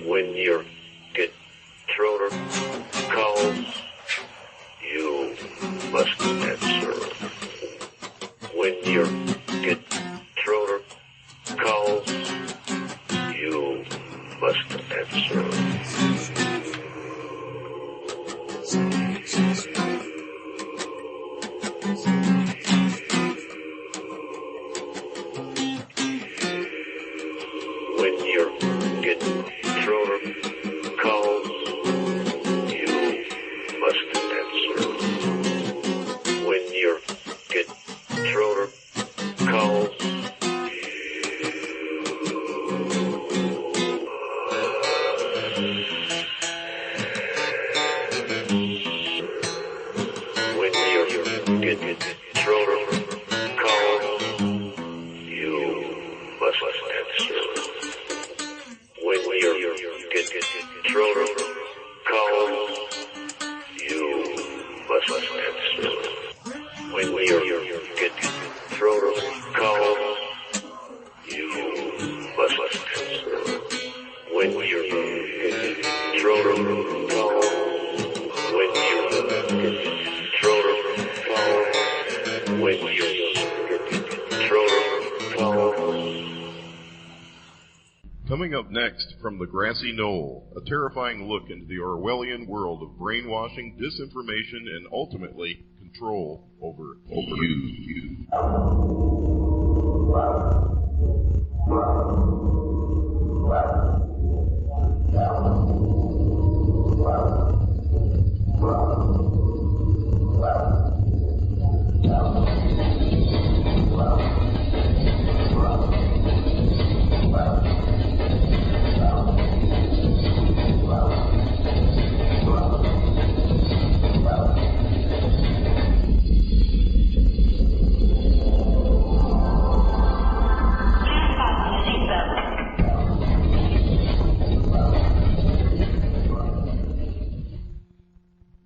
When your controller calls, you must answer. When your controller calls, you must answer. When your controller calls, you must answer. When your controller calls, when your controller calls, you must answer. When your controller calls, you must answer. When your controller calls, you must answer. When your controller calls, when your controller calls, when your controller calls. Coming up next from the Grassy Knoll, a terrifying look into the Orwellian world of brainwashing, disinformation, and ultimately control over you.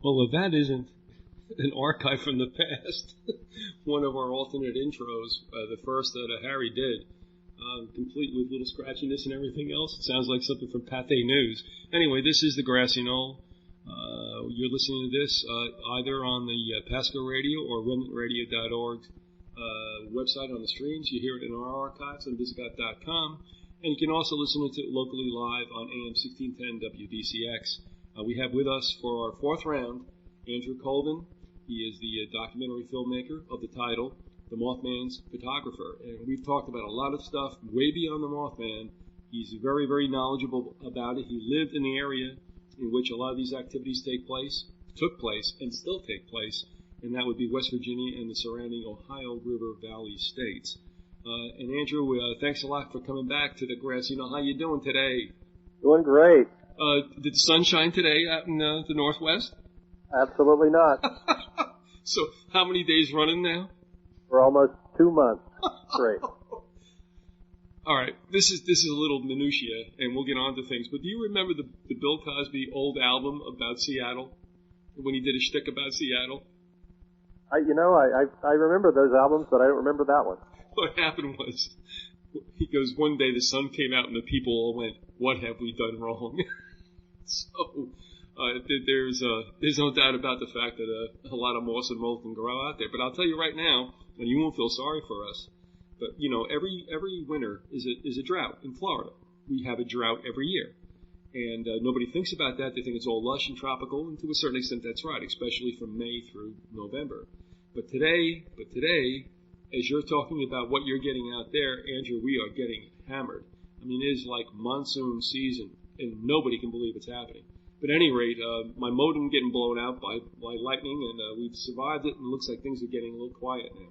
Well, if that isn't an archive from the past, one of our alternate intros, the first that Harry did, complete with little scratchiness and everything else. It sounds like something from Pathé News. Anyway, this is the Grassy Knoll. You're listening to this either on the Pasco Radio or remnantradio.org website on the streams. You hear it in our archives on Vyzygoth.com. And you can also listen to it locally live on AM 1610 WDCX. We have with us for our fourth round Andy Colvin. He is the documentary filmmaker of the title, The Mothman's Photographer. And we've talked about a lot of stuff way beyond the Mothman. He's very, very knowledgeable about it. He lived in the area in which a lot of these activities took place, and still take place, and that would be West Virginia and the surrounding Ohio River Valley states. And Andrew, thanks a lot for coming back to the Grassy Knoll. How you doing today? Doing great. Did the sun shine today out in the Northwest? Absolutely not. So how many days running now? For almost 2 months straight. All right, this is a little minutiae, and we'll get on to things. But do you remember the Bill Cosby old album about Seattle, when he did a shtick about Seattle? I remember those albums, but I don't remember that one. What happened was, he goes, one day the sun came out and the people all went, "What have we done wrong?" So there's no doubt about the fact that a lot of moss and mold can grow out there. But I'll tell you right now, and you won't feel sorry for us, but every winter is a drought in Florida. We have a drought every year, and nobody thinks about that. They think it's all lush and tropical, and to a certain extent that's right, especially from May through November. But today, as you're talking about what you're getting out there, Andrew, we are getting hammered. I mean, it is like monsoon season, and nobody can believe it's happening. But at any rate, my modem getting blown out by lightning, and we've survived it, and it looks like things are getting a little quiet now.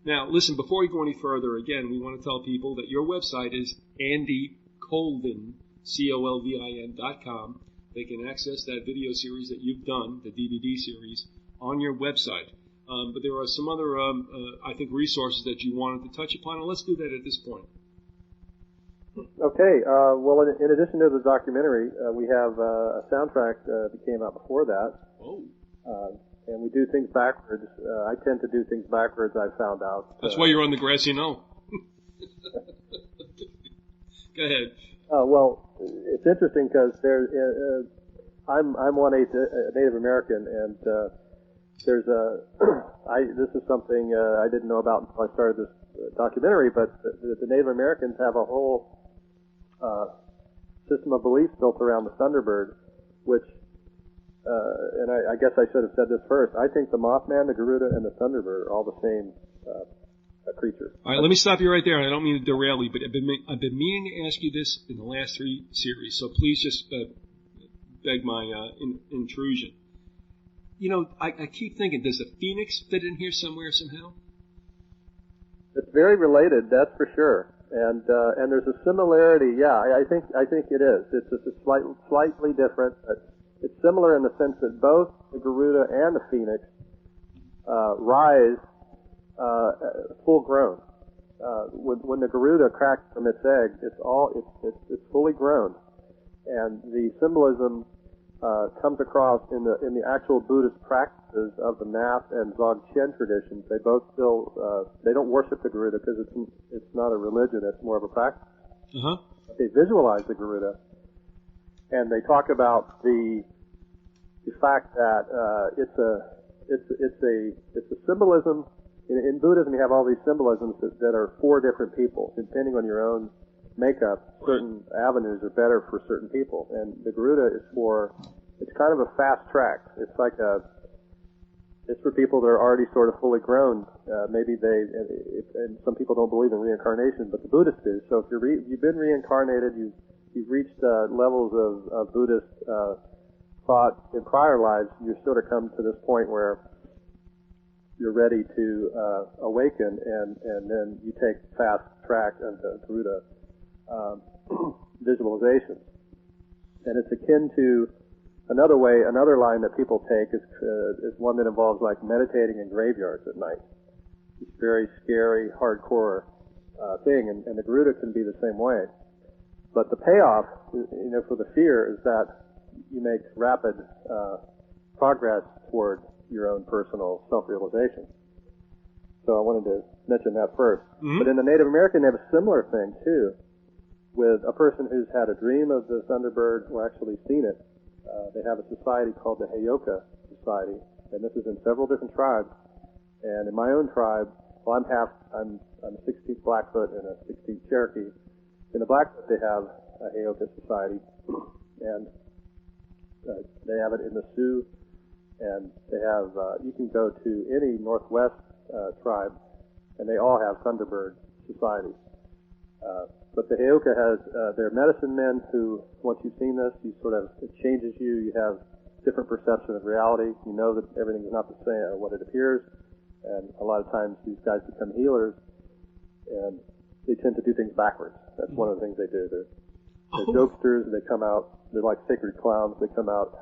Now, listen, before we go any further, again, we want to tell people that your website is Andy Colvin, COLVIN.com. They can access that video series that you've done, the DVD series, on your website. But there are some other, I think, resources that you wanted to touch upon, and let's do that at this point. Okay. Well, in addition to the documentary, we have a soundtrack that came out before that. Oh. we do things backwards. I tend to do things backwards, I've found out. That's why you're on the Grassy Knoll. Go ahead. Well, it's interesting because I'm one Native American, and there's this is something I didn't know about until I started this documentary, but the Native Americans have a whole system of beliefs built around the Thunderbird, which, and I guess I should have said this first, I think the Mothman, the Garuda, and the Thunderbird are all the same creature. All right, let me stop you right there. I don't mean to derail you, but I've been meaning to ask you this in the last 3 series, so please just beg my intrusion. You know, I keep thinking, does the Phoenix fit in here somewhere, somehow? It's very related, that's for sure. And there's a similarity. Yeah, I think it is. It's just slightly different, but it's similar in the sense that both the Garuda and the Phoenix rise full grown. When the Garuda cracks from its egg, it's fully grown, and the symbolism comes across in the actual Buddhist practices of the Nath and Dzogchen traditions. They both still they don't worship the Garuda because it's not a religion; it's more of a practice. Uh-huh. They visualize the Garuda, and they talk about the fact that it's a symbolism. In Buddhism, you have all these symbolisms that are for different people. Depending on your own makeup, certain avenues are better for certain people. And the Garuda it's kind of a fast track. It's for people that are already sort of fully grown. Maybe and some people don't believe in reincarnation, but the Buddhists do. So if you've been reincarnated, you've reached levels of Buddhist thought in prior lives, you sort of come to this point where you're ready to awaken, and then you take fast track into Garuda visualizations. And it's akin to another line that people take is one that involves like meditating in graveyards at night. It's a very scary, hardcore thing, and the Garuda can be the same way. But the payoff, for the fear is that you make rapid progress toward your own personal self-realization. So I wanted to mention that first. Mm-hmm. But in the Native American, they have a similar thing, too, with a person who's had a dream of the Thunderbird or actually seen it. They have a society called the Heyoka Society, and this is in several different tribes. And in my own tribe, I'm a 16th Blackfoot and a 16th Cherokee. In the Blackfoot, they have a Heyoka Society, and they have it in the Sioux. And they have, you can go to any Northwest tribe, and they all have Thunderbird societies. But the Heyoka has their medicine men who, once you've seen this, it changes you. You have different perception of reality. You know that everything is not the same what it appears. And a lot of times these guys become healers, and they tend to do things backwards. That's one of the things they do. They're jokesters, and they come out, they're like sacred clowns. They come out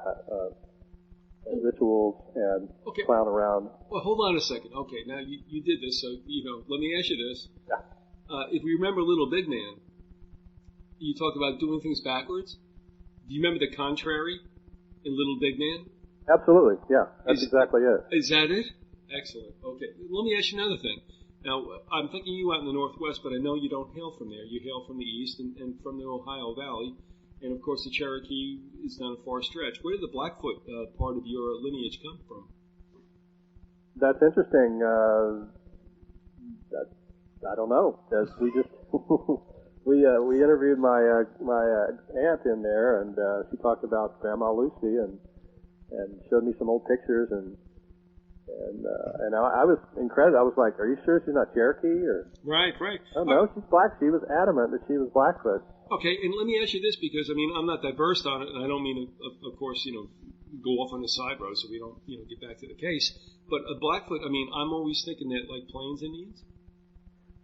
rituals and clown around. Well, hold on a second. Okay, now you did this, so let me ask you this. Yeah. If we remember Little Big Man, you talked about doing things backwards. Do you remember the contrary in Little Big Man? Absolutely, yeah. That's exactly it. Is that it? Excellent. Okay, let me ask you another thing. Now, I'm thinking you out in the Northwest, but I know you don't hail from there. You hail from the East and from the Ohio Valley. And, of course, the Cherokee is down a far stretch. Where did the Blackfoot part of your lineage come from? That's interesting. I don't know. We just we interviewed my aunt in there, and she talked about Grandma Lucy and showed me some old pictures, and I was incredible. I was like, "Are you sure she's not Cherokee?" Or right. Oh no, she's black. She was adamant that she was Blackfoot. Okay, and let me ask you this, because, I'm not that versed on it, and I don't mean to, of course, go off on the side road so we don't, get back to the case. But a Blackfoot, I'm always thinking that, like, Plains Indians?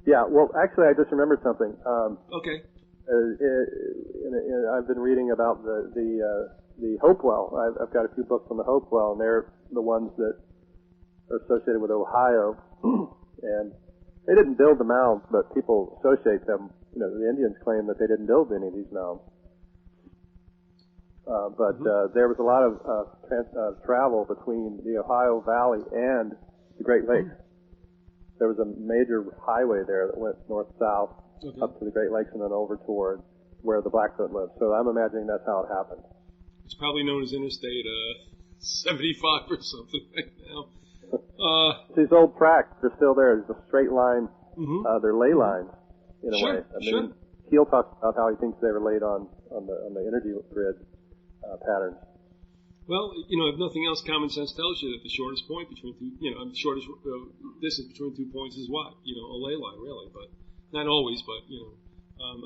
Yeah, well, actually, I just remembered something. Okay. I've been reading about the Hopewell. I've got a few books on the Hopewell, and they're the ones that are associated with Ohio. And they didn't build the mounds, but people associate them. The Indians claim that they didn't build any of these mounds. But there was a lot of travel between the Ohio Valley and the Great Lakes. There was a major highway there that went north-south up to the Great Lakes and then over toward where the Blackfoot lived. So I'm imagining that's how it happened. It's probably known as Interstate 75 or something right now. These old tracks, they're still there. There's a straight line. They're ley lines in a way. I mean, Keel talks about how he thinks they were laid on the energy grid patterns. Well, if nothing else, common sense tells you that the shortest point between two, the shortest distance between 2 points is what? A ley line, really, but not always. But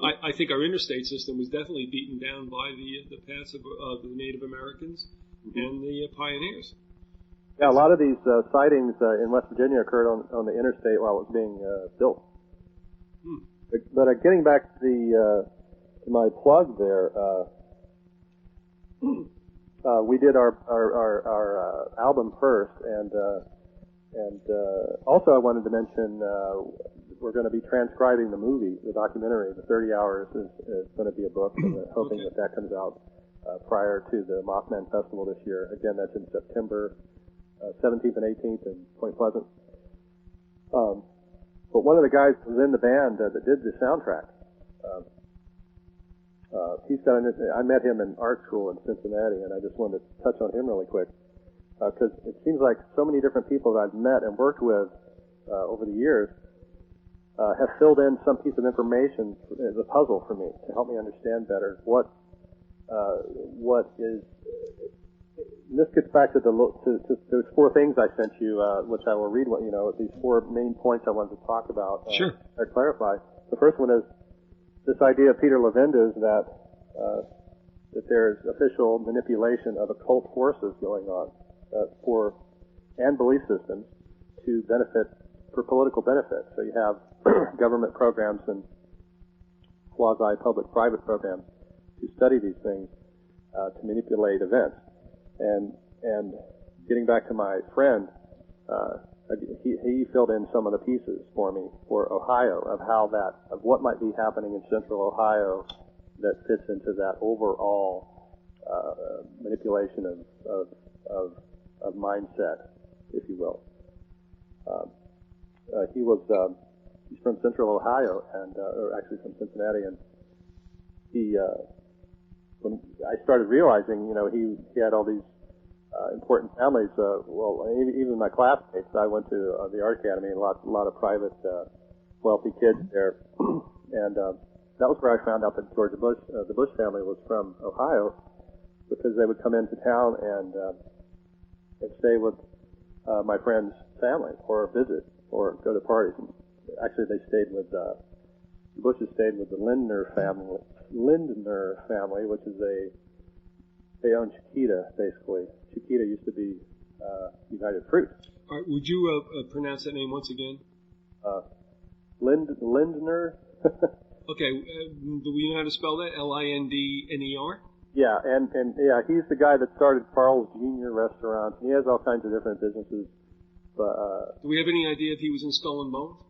I think our interstate system was definitely beaten down by the paths of the Native Americans and the pioneers. Yeah, a lot of these sightings in West Virginia occurred on the interstate while it was being built. But getting back to my plug there, we did our album first, and also I wanted to mention we're going to be transcribing the movie, the documentary. The 30 Hours is going to be a book, and we're hoping that comes out prior to the Mothman Festival this year. Again, that's in September 17th and 18th in Point Pleasant. But one of the guys was in the band that did the soundtrack. I met him in art school in Cincinnati, and I just wanted to touch on him really quick because it seems like so many different people that I've met and worked with over the years have filled in some piece of information as a puzzle for me to help me understand better what is. And this gets back to those 4 things I sent you, which I will read. These 4 main points I wanted to talk about or clarify. The first one is this idea of Peter Levenda's that there's official manipulation of occult forces going on and belief systems for political benefit. So you have government programs and quasi-public-private programs to study these things to manipulate events. And getting back to my friend, he filled in some of the pieces for me for Ohio of what might be happening in central Ohio that fits into that overall manipulation of mindset, if you will. He's from central Ohio or actually from Cincinnati, and when I started realizing, he had all these important families. Even my classmates. I went to the art academy, and a lot of private, wealthy kids there, and that was where I found out that George Bush, the Bush family, was from Ohio, because they would come into town and stay with my friend's family, or visit, or go to parties. And actually, the Bushes stayed with the Lindner family, which is they own Chiquita, basically. Chiquita used to be United Fruit. All right, would you pronounce that name once again? Lindner. Okay, do we know how to spell that? Lindner? Yeah, and he's the guy that started Carl's Jr. restaurant. He has all kinds of different businesses. But do we have any idea if he was in Skull and Bones?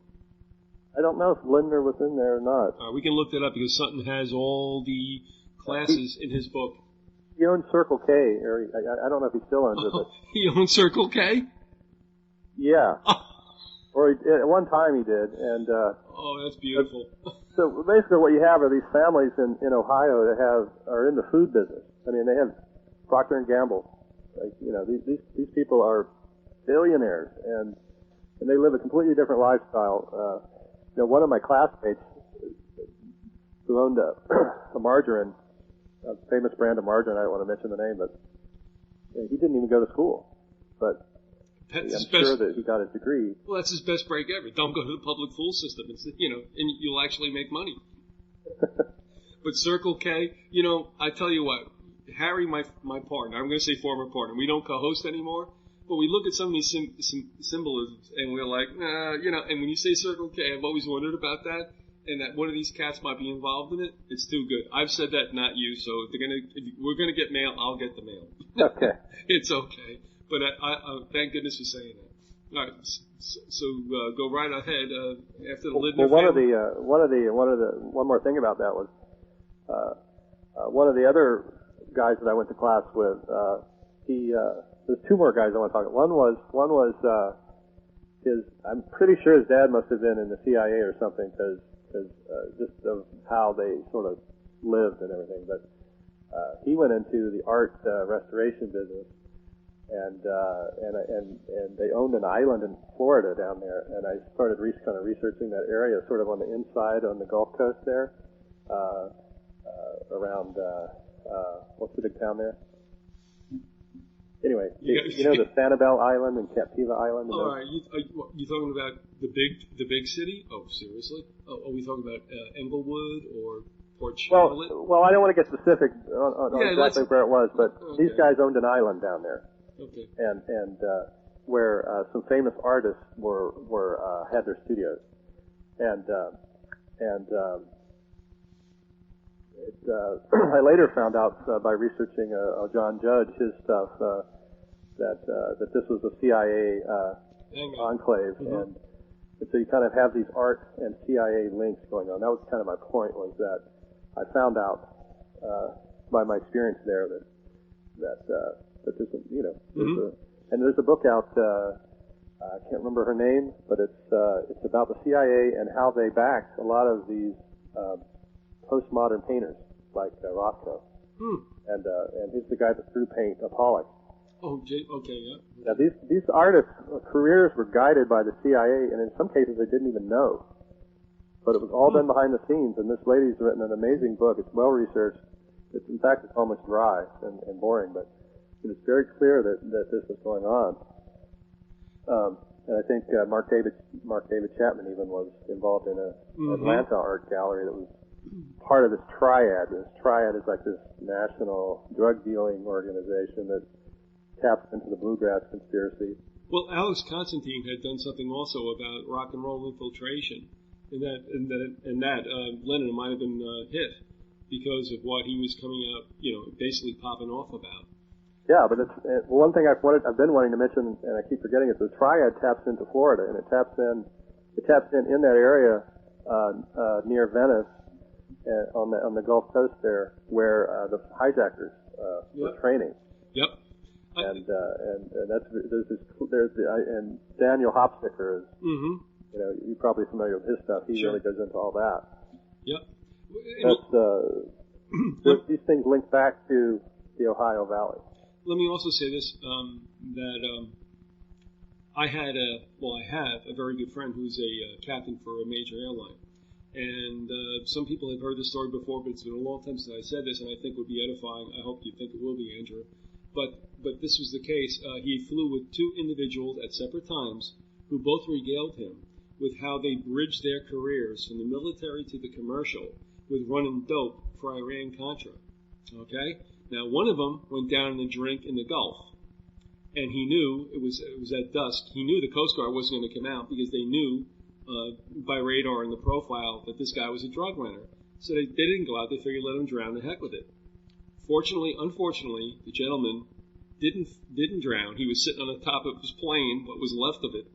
I don't know if Lindner was in there or not. We can look that up because Sutton has all the classes in his book. He owns Circle K, or I don't know if he still owns it. But he owns Circle K? Yeah. Or at one time he did, and that's beautiful. So basically, what you have are these families in Ohio that are in the food business. I mean, they have Procter and Gamble. These people are billionaires, and they live a completely different lifestyle. One of my classmates who owned a margarine, a famous brand of margarine. I don't want to mention the name, but he didn't even go to school. But I'm sure that he got his degree. Well, that's his best break ever. Don't go to the public school system, and you'll actually make money. But Circle K, I tell you what, Harry, my partner, I'm going to say former partner, we don't co-host anymore, but we look at some of these symbolisms, and we're like, and when you say Circle K, I've always wondered about that, and that one of these cats might be involved in it. It's too good. I've said that, not you, so if we're going to get mail, I'll get the mail. Okay. It's okay. But I thank goodness for saying that. All right, so go right ahead. After the Lindner family. One more thing about that was one of the other guys that I went to class with, there's two more guys I want to talk about. One was I'm pretty sure his dad must have been in the CIA or something, because just of how they sort of lived and everything. But he went into the art restoration business, and they owned an island in Florida down there. And I started kind of researching that area, sort of on the inside on the Gulf Coast there, around what's the big town there? Anyway, you know the Sanibel Island and Captiva Island? All right, you talking about the big city? Oh, seriously? Oh, are we talking about Englewood or Port Charlotte? Well, I don't want to get specific on exactly where it was, but these guys owned an island down there. Okay. And where some famous artists had their studios, I later found out by researching John Judge, his stuff, that this was a CIA enclave, and so you kind of have these art and CIA links going on. That was kind of my point, was that I found out by my experience there that there's there's a book out. I can't remember her name, but it's about the CIA and how they backed a lot of these postmodern painters like Rothko, and he's the guy that threw paint of Pollock. Oh, okay, yeah. Now these artists' careers were guided by the CIA, and in some cases they didn't even know. But it was all done behind the scenes, and this lady's written an amazing book. It's well researched. In fact, it's almost dry and boring, but it's very clear that this was going on. And I think Mark David Chapman even was involved in a Atlanta art gallery that was part of this triad. This triad is like this national drug dealing organization that taps into the bluegrass conspiracy. Well, Alex Constantine had done something also about rock and roll infiltration, and that Lennon might have been hit because of what he was coming out, basically popping off about. Yeah, but one thing I've been wanting to mention, and I keep forgetting, is the triad taps into Florida, and it taps in that area near Venice, on the Gulf Coast there, where the hijackers were training. Yep. And Daniel Hopsticker is, you're probably familiar with his stuff. He really goes into all that. Yep. These things link back to the Ohio Valley. Let me also say this, that I have a very good friend who's a captain for a major airline. And some people have heard this story before, but it's been a long time since I said this, and I think it would be edifying. I hope you think it will be, Andrew. But this was the case. He flew with two individuals at separate times who both regaled him with how they bridged their careers from the military to the commercial with running dope for Iran-Contra. Okay? Now, one of them went down in a drink in the Gulf, and he knew it was at dusk. He knew the Coast Guard wasn't going to come out because they knew by radar and the profile that this guy was a drug runner. So they didn't go out. They figured let him drown. The heck with it. Unfortunately, the gentleman didn't drown. He was sitting on the top of his plane, what was left of it,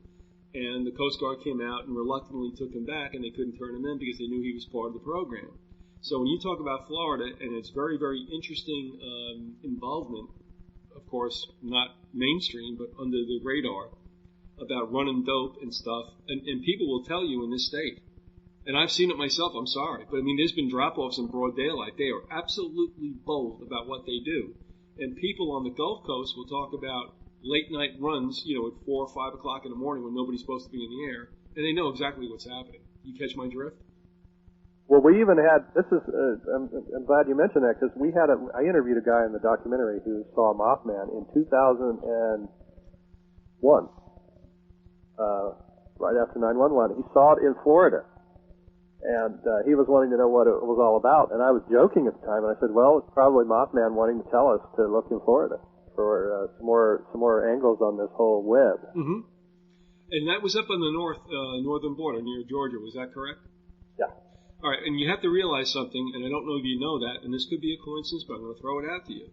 and the Coast Guard came out and reluctantly took him back, and they couldn't turn him in because they knew he was part of the program. So when you talk about Florida, and it's very, very interesting involvement, of course, not mainstream, but under the radar, about running dope and stuff, and people will tell you in this state, and I've seen it myself, I'm sorry, but I mean, there's been drop-offs in broad daylight. They are absolutely bold about what they do. And people on the Gulf Coast will talk about late-night runs, at 4 or 5 o'clock in the morning when nobody's supposed to be in the air, and they know exactly what's happening. You catch my drift? Well, we even had, I'm glad you mentioned that, because I interviewed a guy in the documentary who saw Mothman in 2001, right after 9/11. He saw it in Florida. And he was wanting to know what it was all about. And I was joking at the time, and I said, well, it's probably Mothman wanting to tell us to look in Florida for some more angles on this whole web. Mm-hmm. And that was up on the northern border near Georgia. Was that correct? Yeah. All right, and you have to realize something, and I don't know if you know that, and this could be a coincidence, but I'm going to throw it out to you.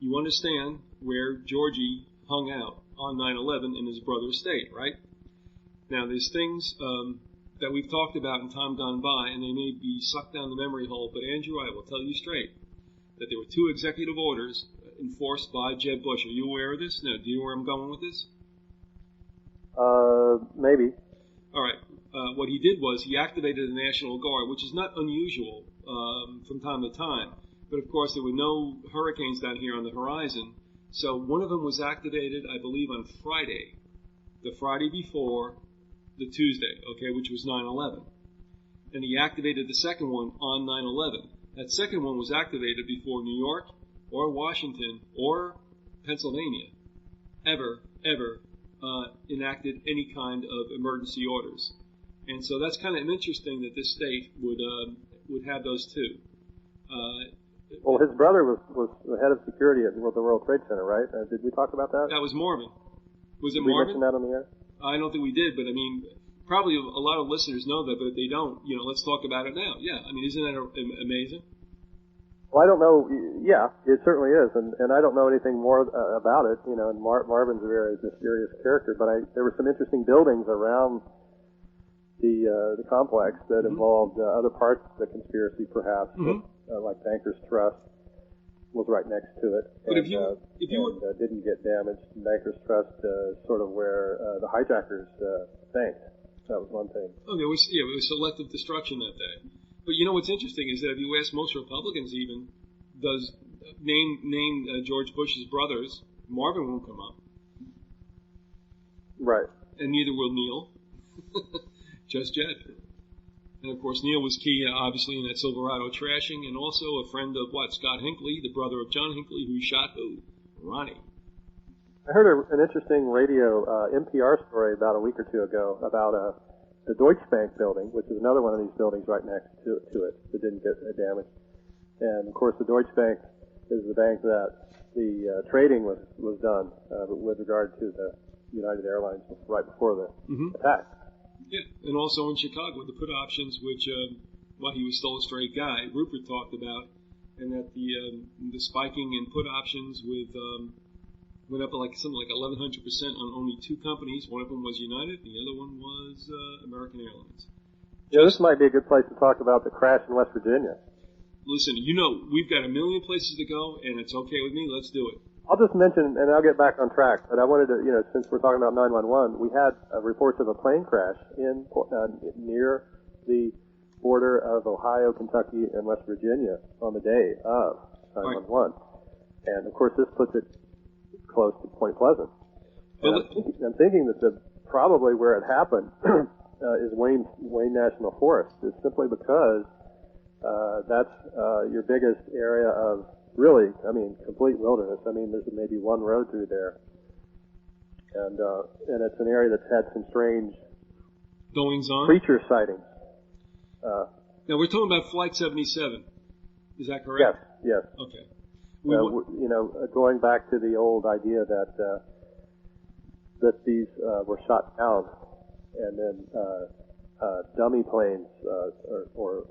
You understand where Georgie hung out on 9/11 in his brother's state, right? Now, there's things that we've talked about in time gone by, and they may be sucked down the memory hole, but Andrew, I will tell you straight that there were 2 executive orders enforced by Jeb Bush. Are you aware of this? No. Do you know where I'm going with this? Maybe. All right. What he did was he activated the National Guard, which is not unusual from time to time. But, of course, there were no hurricanes down here on the horizon. So one of them was activated, I believe, on Friday, the Friday before the Tuesday, okay, which was 9/11. And he activated the second one on 9/11. That second one was activated before New York or Washington or Pennsylvania ever enacted any kind of emergency orders. And so that's kind of interesting that this state would have those 2. Well, his brother was the head of security at the World Trade Center, right? Did we talk about that? That was Marvin. Was it Did we Marvin? mention that on the air? I don't think we did, but I mean, probably a lot of listeners know that, but if they don't, let's talk about it now. Yeah, I mean, isn't that amazing? Well, I don't know. Yeah, it certainly is, and I don't know anything more about it. And Marvin's a very mysterious character, but there were some interesting buildings around the complex that involved other parts of the conspiracy, perhaps, like Bankers Trust was right next to it, but if you didn't get damaged. Bankers Trust sort of where the hijackers banked. That was one thing. Oh, it was selective destruction that day. But what's interesting is that if you ask most Republicans, even does name George Bush's brothers, Marvin won't come up, right? And neither will Neil, just Jed. And of course, Neil was key, obviously, in that Silverado trashing, and also a friend of Scott Hinckley, the brother of John Hinckley, who shot who? Ronnie. I heard an interesting radio NPR story about a week or 2 ago about the Deutsche Bank building, which is another one of these buildings right next to it that didn't get damaged. And of course, the Deutsche Bank is the bank that the trading was done with regard to the United Airlines right before the attack. Yeah, and also in Chicago, the put options, which he was still a straight guy, Rupert talked about, and that the spiking in put options went up something like 1,100% on only 2 companies. One of them was United, the other one was American Airlines. Yeah, this might be a good place to talk about the crash in West Virginia. Listen, we've got a million places to go, and it's okay with me. Let's do it. I'll just mention, and I'll get back on track, but I wanted to, since we're talking about 911, we had reports of a plane crash near the border of Ohio, Kentucky, and West Virginia on the day of 911. Right. And of course, this puts it close to Point Pleasant. I'm thinking that probably where it happened is Wayne National Forest, is simply because that's your biggest area of really, complete wilderness. There's maybe one road through there, and it's an area that's had some strange goings-on, creature sightings. Now we're talking about Flight 77. Is that correct? Yes. Okay. Going back to the old idea that these were shot down, and then dummy planes or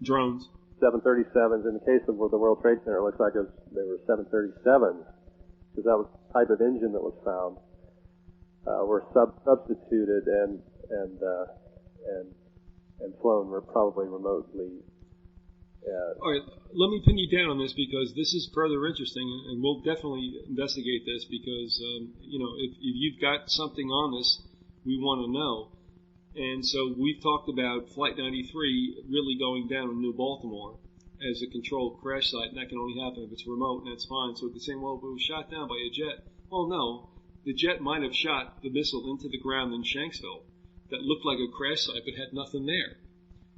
drones. 737s. In the case of the World Trade Center, it looks like they were 737s, because that was the type of engine that was found. Were substituted and flown probably remotely. All right, let me pin you down on this, because this is further interesting, and we'll definitely investigate this, because if you've got something on this, we want to know. And so we've talked about Flight 93 really going down in New Baltimore as a controlled crash site, and that can only happen if it's remote, and that's fine. So they're saying, well, if it was shot down by a jet. Well, no. The jet might have shot the missile into the ground in Shanksville that looked like a crash site but had nothing there.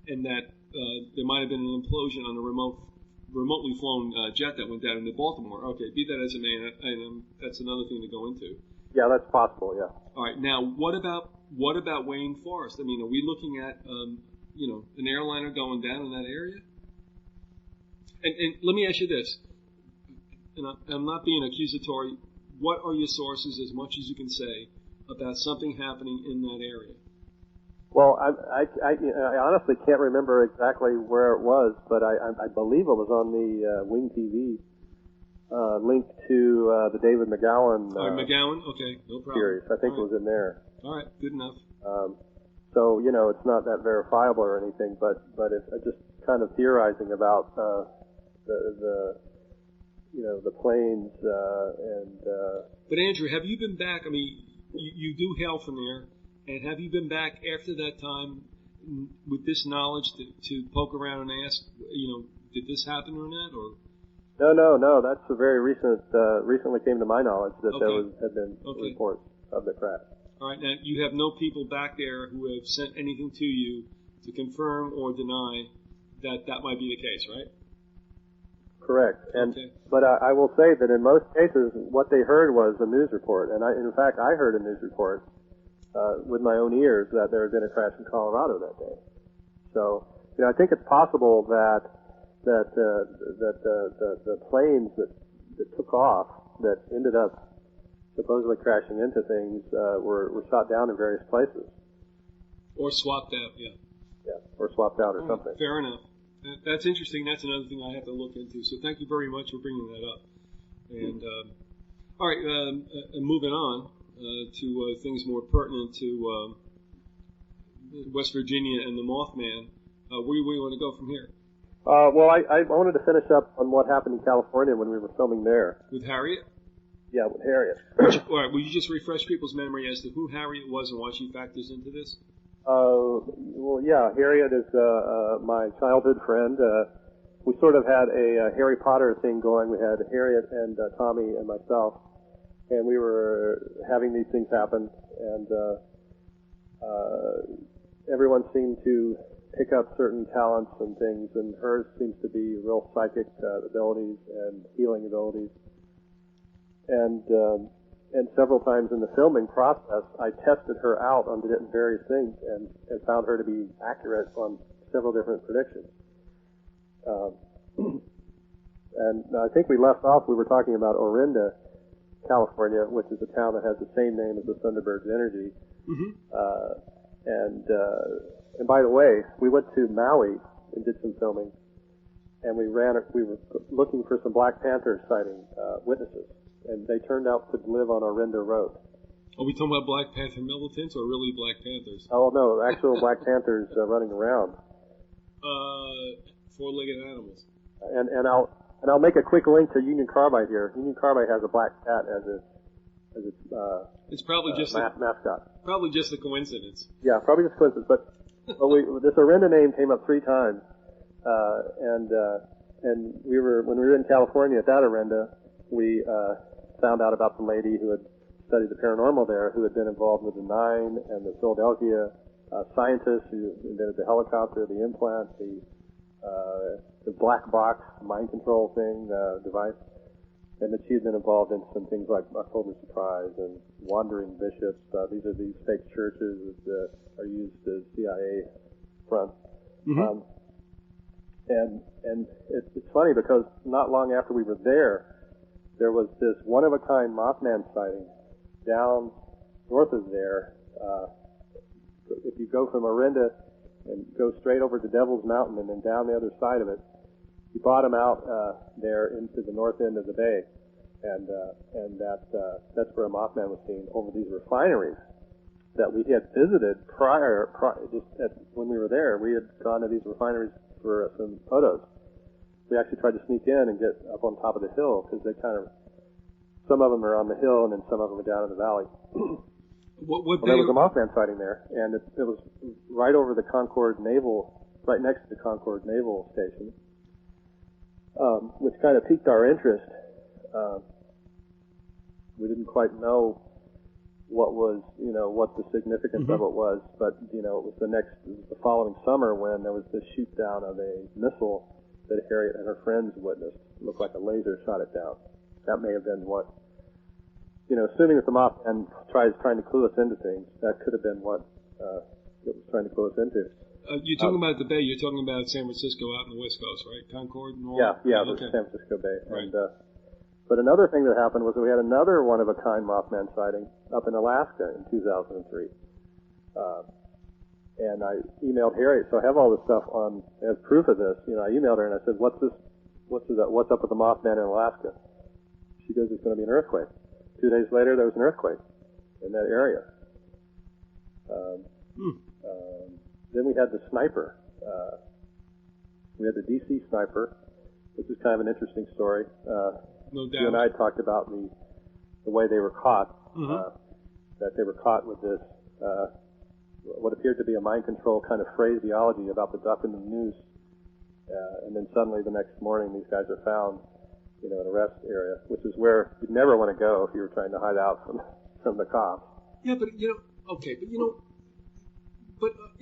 And that there might have been an implosion on a remotely flown jet that went down into Baltimore. Okay, be that as it may, and that's another thing to go into. Yeah, that's possible, yeah. All right, now what about Wayne Forest? Are we looking at an airliner going down in that area? And let me ask you this, and I'm not being accusatory. What are your sources, as much as you can say, about something happening in that area? Well, I honestly can't remember exactly where it was, but I believe it was on the Wing TV link to the David McGowan. McGowan? Okay, no problem. Series. I think it was in there. All right, good enough. So, it's not that verifiable or anything, but it's just kind of theorizing about the planes But Andrew, have you been back? I mean, you do hail from there, and have you been back after that time with this knowledge to poke around and ask, did this happen or not? Or No. That's a very recently came to my knowledge that had been reports of the crash. All right. Now you have no people back there who have sent anything to you to confirm or deny that might be the case, right? Correct. But I will say that in most cases, what they heard was a news report, and in fact I heard a news report with my own ears that there had been a crash in Colorado that day. So I think it's possible that the planes that took off that ended up supposedly crashing into things were shot down in various places. Or swapped out, yeah. Yeah, or swapped out or something. Fair enough. That's interesting. That's another thing I have to look into. So thank you very much for bringing that up. And all right, moving on to things more pertinent to West Virginia and the Mothman. Where do we want to go from here? Well, I wanted to finish up on what happened in California when we were filming there. With Harriet? Yeah, with Harriet. All right, will you just refresh people's memory as to who Harriet was and why she factors into this? Well, yeah, Harriet is my childhood friend. We sort of had a Harry Potter thing going. We had Harriet and Tommy and myself, and we were having these things happen, and everyone seemed to pick up certain talents and things, and hers seems to be real psychic abilities and healing abilities. And several times in the filming process, I tested her out on various things and found her to be accurate on several different predictions. And I think we left off, we were talking about Orinda, California, which is a town that has the same name as the Thunderbird's Energy. Mm-hmm. And by the way, we went to Maui and did some filming, and we were looking for some Black Panther sighting witnesses. And they turned out to live on Orinda Road. Are we talking about Black Panther militants or really Black Panthers? Oh, no, actual Black Panthers running around. Four-legged animals. And I'll make a quick link to Union Carbide here. Union Carbide has a black cat as its it's probably just mascot. Probably just a coincidence. Yeah, probably just a coincidence. But this Orinda name came up 3 times, and when we were in California at that Orinda, we found out about the lady who had studied the paranormal there, who had been involved with the Nine and the Philadelphia scientists who invented the helicopter, the implant, the black box mind control thing device, and that she had been involved in some things like October Surprise and wandering bishops. These are these fake churches that are used as CIA fronts. Mm-hmm. And it's funny because not long after we were there was this one-of-a-kind Mothman sighting down north of there. If you go from Orinda and go straight over to Devil's Mountain and then down the other side of it, you bottom out there into the north end of the bay, and that's where a Mothman was seen over these refineries that we had visited when we were there. We had gone to these refineries for some photos. We actually tried to sneak in and get up on top of the hill because some of them are on the hill and then some of them are down in the valley. There was a Mothman sighting there, and it was right over the Concord Naval, right next to the Concord Naval Station, which kind of piqued our interest. We didn't quite know what the significance of it was, but it was the following summer when there was this shoot down of a missile that Harriet and her friends witnessed. It looked like a laser shot it down. That may have been what, assuming that the Mothman trying to clue us into things, that could have been what it was trying to clue us into. You're talking about the Bay. You're talking about San Francisco out on the West Coast, right? Concord and all that? Yeah, the San Francisco Bay. Right. But another thing that happened was that we had another one-of-a-kind Mothman sighting up in Alaska in 2003. And I emailed Harriet, so I have all this stuff as proof of this. I emailed her and I said, what's up with the Mothman in Alaska? She goes, it's going to be an earthquake. 2 days later, there was an earthquake in that area. Then we had the sniper. We had the DC sniper which is kind of an interesting story. No doubt. You and I talked about the way they were caught, Mm-hmm. that they were caught with this, what appeared to be a mind control kind of phraseology about the duck in the noose. And then suddenly the next morning these guys are found, in a rest area, which is where you'd never want to go if you were trying to hide out from the cops. Yeah, but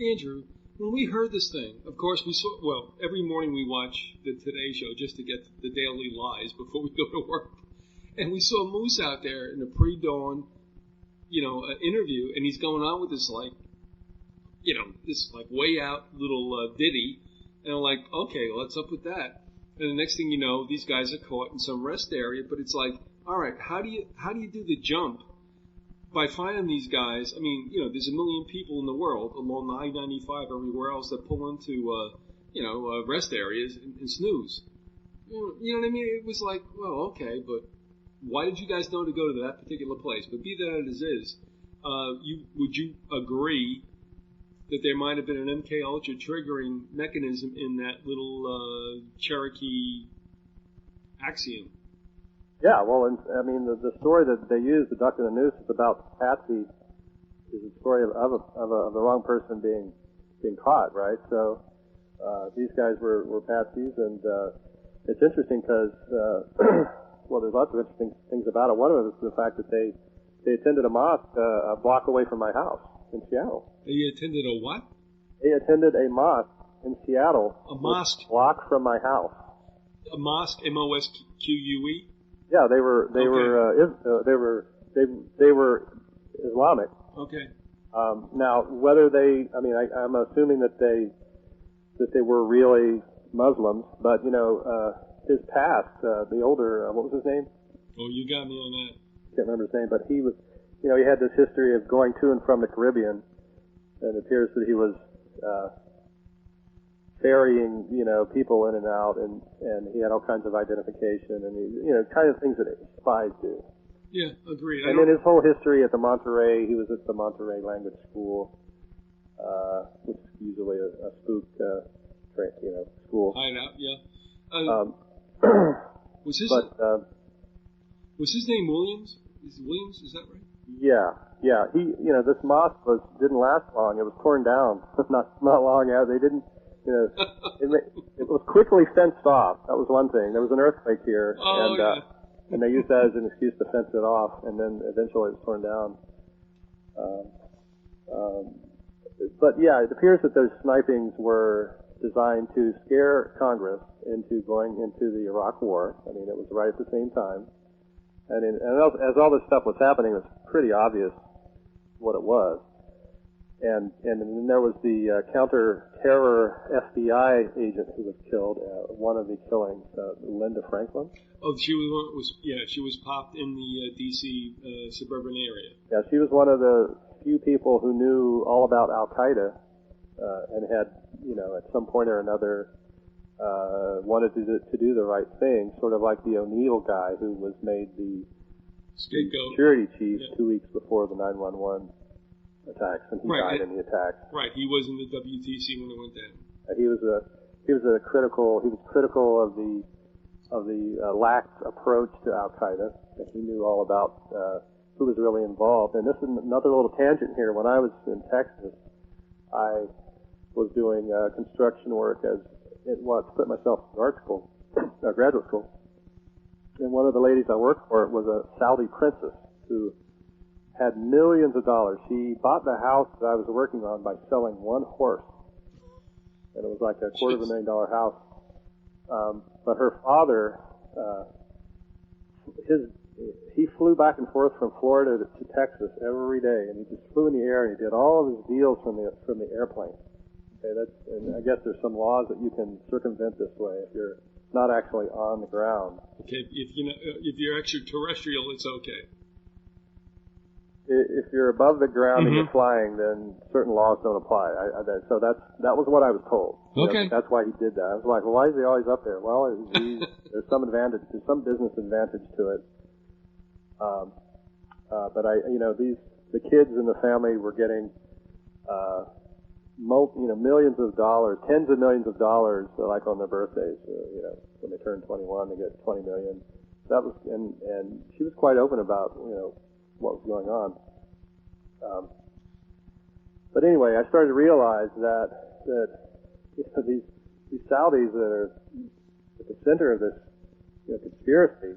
Andrew, when we heard this thing, of course we saw, every morning we watch the Today Show just to get the daily lies before we go to work. And we saw Moose out there in a pre-dawn, interview, and he's going on with this this way out little ditty. And I'm like, okay, what's up with that? And the next thing you know, these guys are caught in some rest area, but it's like, all right, how do you do the jump by finding these guys? I mean, there's a million people in the world along the I-95, everywhere else that pull into, rest areas and snooze. You know what I mean? It was like, well, okay, but why did you guys know to go to that particular place? But be that as is, would you agree that there might have been an MK Ultra triggering mechanism in that little Cherokee axiom? Yeah, well, the story that they use, the duck in the noose, is about Patsy. Is a story of the wrong person being caught, right? So these guys were Patsies, and it's interesting because there's lots of interesting things about it. One of them is the fact that they attended a mosque a block away from my house in Seattle. They attended a what? They attended a mosque in Seattle. A mosque? A block from my house. A mosque, M-O-S-Q-U-E? Yeah, they were Islamic. Okay. Now, whether I'm assuming that they were really Muslims, but his past, the older, what was his name? Oh, you got me on that. Can't remember his name, but he was, he had this history of going to and from the Caribbean, and it appears that he was ferrying, people in and out, and he had all kinds of identification, and kind of things that spies do. Yeah, agreed. And then his whole history at the Monterey, he was at the Monterey Language School, which is usually a spook, school. Hideout, yeah. Was his name Williams? Is that right? Yeah. He, this mosque didn't last long. It was torn down not long after. They didn't, it was quickly fenced off. That was one thing. There was an earthquake here, and they used that as an excuse to fence it off, and then eventually it was torn down. But yeah, it appears that those snipings were designed to scare Congress into going into the Iraq War. I mean, it was right at the same time. And as all this stuff was happening, it was pretty obvious what it was. And then there was the counter-terror FBI agent who was killed, one of the killings, Linda Franklin. Oh, she was popped in the D.C. Suburban area. Yeah, she was one of the few people who knew all about Al-Qaeda and had, at some point or another, wanted to do the right thing, sort of like the O'Neill guy who was made the security chief 2 weeks before the 9/11 attacks, and he died in the attack. Right, he was in the WTC when it went down. He was critical of the lax approach to Al-Qaeda, and he knew all about who was really involved. And this is another little tangent here. When I was in Texas, I was doing construction work split myself in graduate school. And one of the ladies I worked for was a Saudi princess who had millions of dollars. She bought the house that I was working on by selling one horse. And it was like a $250,000 house. But her father, he flew back and forth from Florida to Texas every day, and he just flew in the air, and he did all of his deals from the airplane. Okay, and I guess there's some laws that you can circumvent this way if you're not actually on the ground. Okay, if you're extraterrestrial, it's okay. If you're above the ground and you're flying, then certain laws don't apply. So that was what I was told. Okay. That's why he did that. I was like, well, why is he always up there? Well, there's some advantage, there's some business advantage to it. But the kids in the family were getting millions of dollars, tens of millions of dollars, like on their birthdays. When they turn 21, they get 20 million. That was, and she was quite open about, what was going on. But anyway, I started to realize that these Saudis that are at the center of this conspiracy,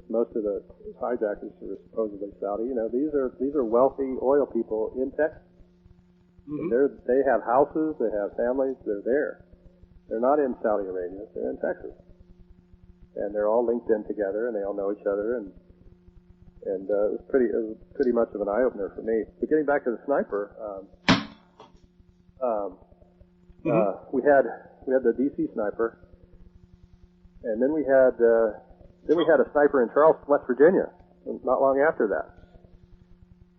most of the hijackers were supposedly Saudi. These are wealthy oil people in Texas. Mm-hmm. They have houses, they have families, they're there. They're not in Saudi Arabia, they're in Texas. And they're all linked in together, and they all know each other, and it was pretty much of an eye-opener for me. But getting back to the sniper, we had the DC sniper, and then we had a sniper in Charleston, West Virginia, not long after that.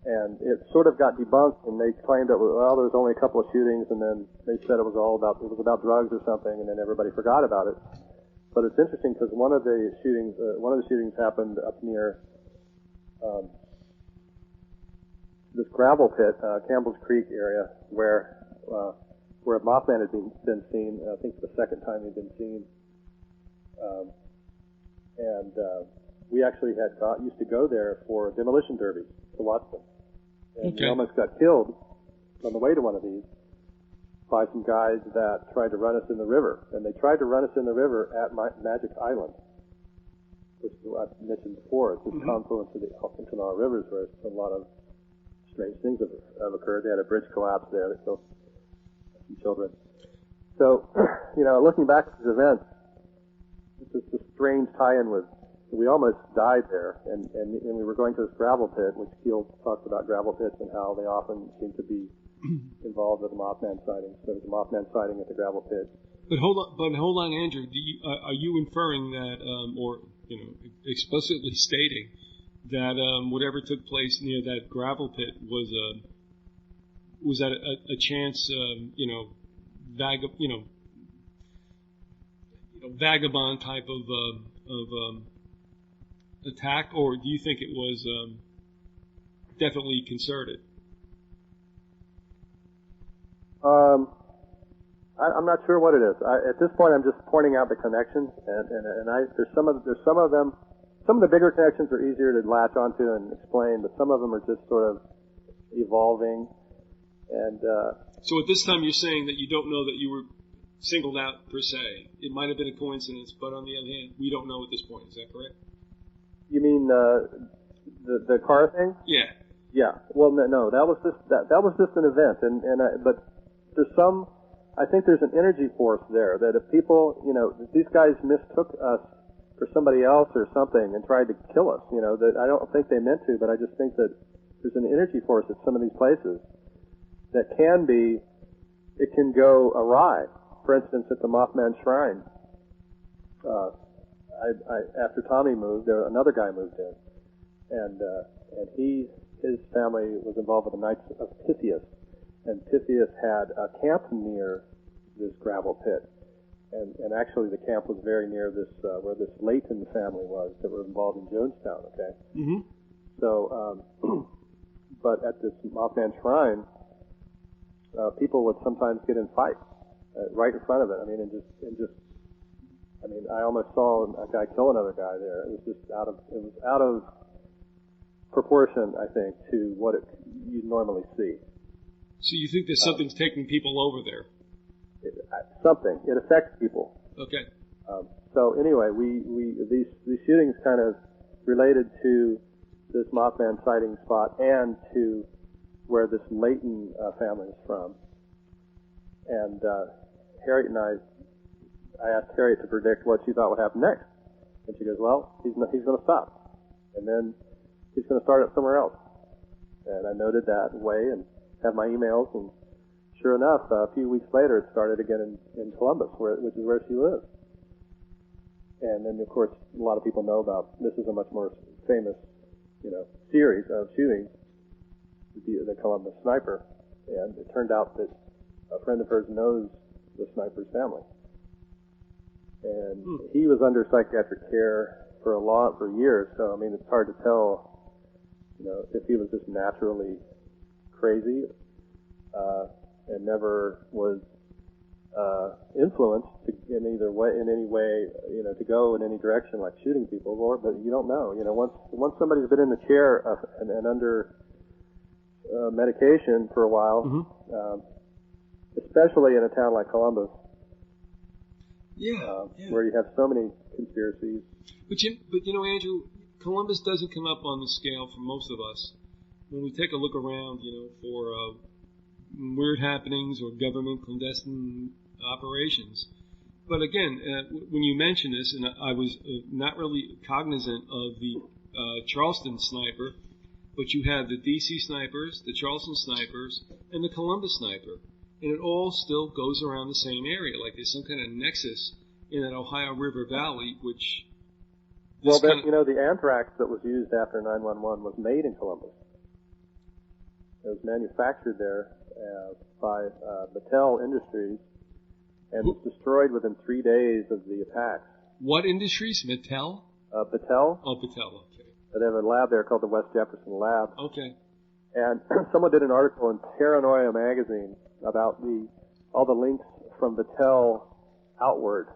And it sort of got debunked, and they claimed that, there was only a couple of shootings, and then they said it was about drugs or something, and then everybody forgot about it. But it's interesting because one of the shootings happened up near this gravel pit, Campbell's Creek area, where Mothman had been seen. I think the second time he'd been seen. We actually used to go there for demolition derbies to watch them. And we almost got killed on the way to one of these by some guys that tried to run us in the river. And they tried to run us in the river at Magic Island, which I've mentioned before. It's this confluence of the our rivers where a lot of strange things have occurred. They had a bridge collapse there that killed some children. So, looking back at these events, it's just a strange tie-in with, we almost died there, and we were going to this gravel pit, which Keel talks about gravel pits and how they often seem to be involved with the Mothman sightings. So there's a Mothman sighting at the gravel pit. But hold on, Andrew. Are you inferring that, or explicitly stating that whatever took place near that gravel pit was that a chance, vagabond type of attack, or do you think it was definitely concerted? I'm not sure what it is. At this point, I'm just pointing out the connections, and there's some of them. Some of the bigger connections are easier to latch onto and explain, but some of them are just sort of evolving. And so at this time, you're saying that you don't know that you were singled out per se. It might have been a coincidence, but on the other hand, we don't know at this point. Is that correct? You mean the car thing? Yeah. Yeah. Well, no, that was just an event, but there's I think there's an energy force there that if people, if these guys mistook us for somebody else or something and tried to kill us, that I don't think they meant to, but I just think that there's an energy force at some of these places that it can go awry. For instance, at the Mothman Shrine, after Tommy moved, another guy moved in, and his family was involved with the Knights of Pythias, and Pythias had a camp near this gravel pit, and actually the camp was very near this where this Layton family was that were involved in Jonestown. Okay, so but at this Mothman Shrine, people would sometimes get in fights right in front of it. I almost saw a guy kill another guy there. It was just out of proportion, I think, to what you'd normally see. So you think that something's taking people over there? It affects people. Okay. So anyway, these shootings kind of related to this Mothman sighting spot and to where this Layton family is from. And Harriet and I asked Harriet to predict what she thought would happen next. And she goes, well, he's going to stop. And then he's going to start it somewhere else. And I noted that way and have my emails. And sure enough, a few weeks later, it started again in Columbus, which is where she lives. And then, of course, a lot of people know about, this is a much more famous, series of shootings, the Columbus sniper. And it turned out that a friend of hers knows the sniper's family. And he was under psychiatric care for years, so it's hard to tell, if he was just naturally crazy, and never was influenced in any way, to go in any direction like shooting people. But you don't know. Once somebody's been in the chair and under medication for a while, especially in a town like Columbus, where you have so many conspiracies. But Andrew, Columbus doesn't come up on the scale for most of us. When we take a look around, for weird happenings or government clandestine operations. But again, when you mention this, and I was not really cognizant of the Charleston sniper, but you have the D.C. snipers, the Charleston snipers, and the Columbus sniper. And it all still goes around the same area. Like there's some kind of nexus in that Ohio River Valley, which... Well, the anthrax that was used after 9/11 was made in Columbus. It was manufactured there by Battelle Industries and was destroyed within 3 days of the attacks. What industries? Battelle? Battelle. Oh, Battelle, okay. They have a lab there called the West Jefferson Lab. Okay. And someone did an article in Paranoia magazine about all the links from Battelle outward.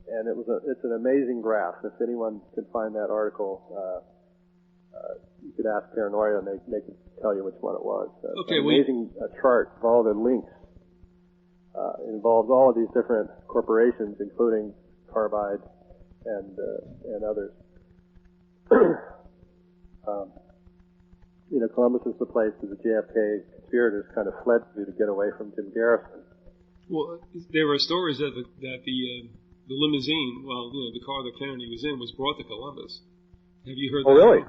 And it's an amazing graph. If anyone could find that article, you could ask Paranoia and they could tell you which one it was. Okay, an amazing chart of all the links. It involves all of these different corporations, including Carbide and others. Columbus is the place that the JFK conspirators kind of fled to get away from Jim Garrison. Well, there were stories that the limousine, the car that Kennedy was in, was brought to Columbus. Have you heard that? Oh, really?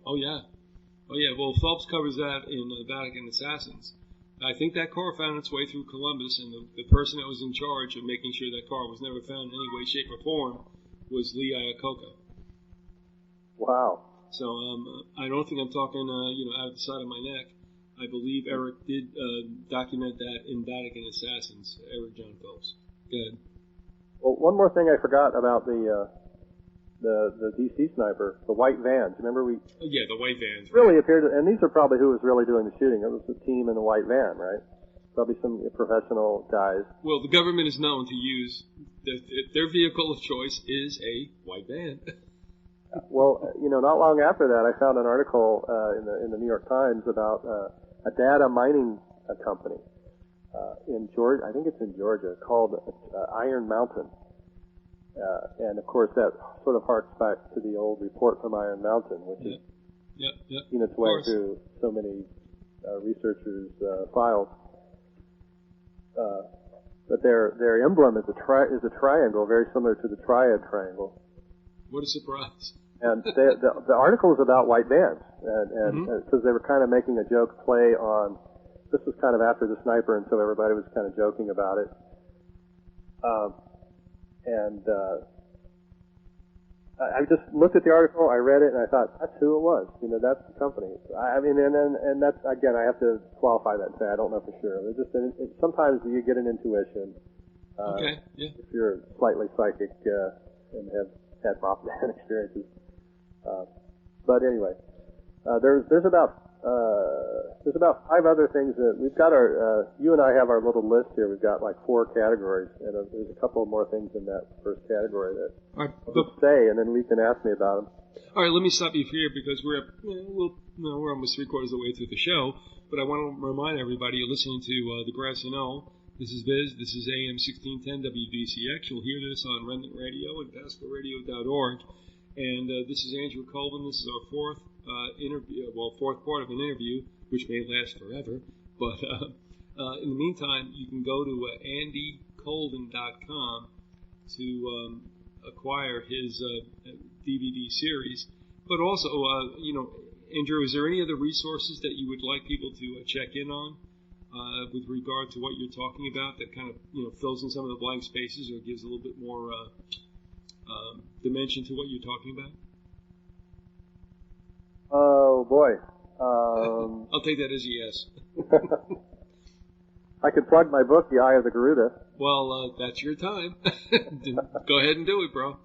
Oh, yeah. Well, Phelps covers that in Vatican Assassins. I think that car found its way through Columbus, and the person that was in charge of making sure that car was never found in any way, shape, or form was Lee Iacocca. Wow. So I don't think I'm talking, out the side of my neck. I believe Eric did document that in Vatican Assassins, Eric John Phelps. Go ahead. Well, one more thing I forgot about the DC sniper, the white vans. Remember Yeah, the white vans. Really appeared, and these are probably who was really doing the shooting. It was the team in the white van, right? Probably some professional guys. Well, the government is known to use their vehicle of choice is a white van. Well, not long after that, I found an article in the New York Times about a data mining company in Georgia. I think it's in Georgia, called Iron Mountain. And of course, that sort of harks back to the old report from Iron Mountain, which has seen its way through so many researchers' files. But their emblem is a triangle, very similar to the Triad Triangle. What a surprise! And the article is about white vans, and because they were kind of making a joke play on. This was kind of after the sniper, and so everybody was kind of joking about it. I just looked at the article, I read it, and I thought, that's who it was. That's the company. And that's, again, I have to qualify that and say I don't know for sure. Sometimes you get an intuition. If you're slightly psychic and have had Mothman experiences. But anyway, there's about 5 other things that we've got you and I have our little list here. We've got like 4 categories, and there's a couple more things in that first category that I'll say, and then we can ask me about them. All right, let me stop you here because we're almost 3/4 of the way through the show, but I want to remind everybody you're listening to the Grassy Knoll. This is Viz. This is AM 1610 WDCX. You'll hear this on Remnant Radio and PascoRadio.org. And this is Andrew Colvin. This is our fourth part of an interview, which may last forever. But in the meantime, you can go to andycolvin.com to acquire his DVD series. But also, Andrew, is there any other resources that you would like people to check in on with regard to what you're talking about that kind of fills in some of the blank spaces or gives a little bit more dimension to what you're talking about? Oh boy. I'll take that as a yes. I could plug my book, The Eye of the Garuda. Well, that's your time. Go ahead and do it, bro.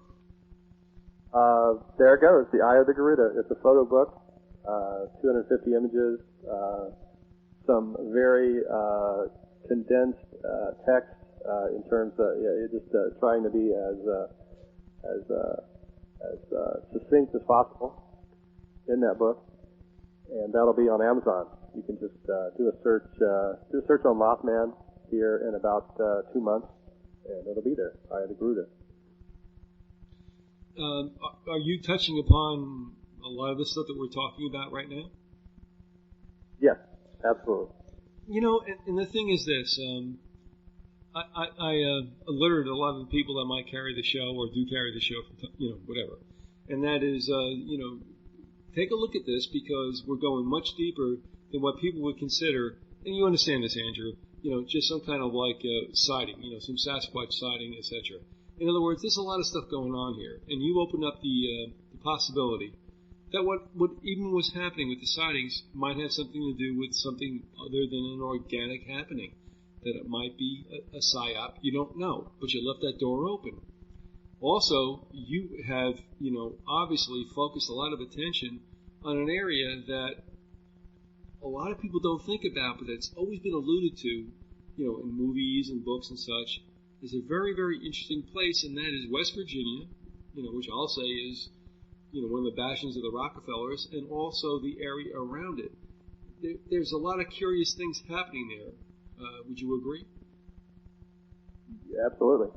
There it goes, The Eye of the Garuda. It's a photo book, 250 images, some very condensed text in terms of just trying to be as succinct as possible in that book, and that'll be on Amazon. You can just do a search on Mothman here in about 2 months, and it'll be there. I had agreed it. Are you touching upon a lot of the stuff that we're talking about right now? Yes, absolutely. You know, and the thing is this. I alerted a lot of the people that might carry the show or do carry the show, whatever. And that is, take a look at this, because we're going much deeper than what people would consider. And you understand this, Andrew. Just some kind of like sighting, some Sasquatch sighting, etc. In other words, there's a lot of stuff going on here, and you open up the possibility that what even was happening with the sightings might have something to do with something other than an organic happening. That it might be a psyop. You don't know, but you left that door open. Also, you have, obviously focused a lot of attention on an area that a lot of people don't think about, but that's always been alluded to, in movies and books and such, is a very, very interesting place, and that is West Virginia, which I'll say is, one of the bastions of the Rockefellers, and also the area around it. There's a lot of curious things happening there. Would you agree? Yeah, absolutely.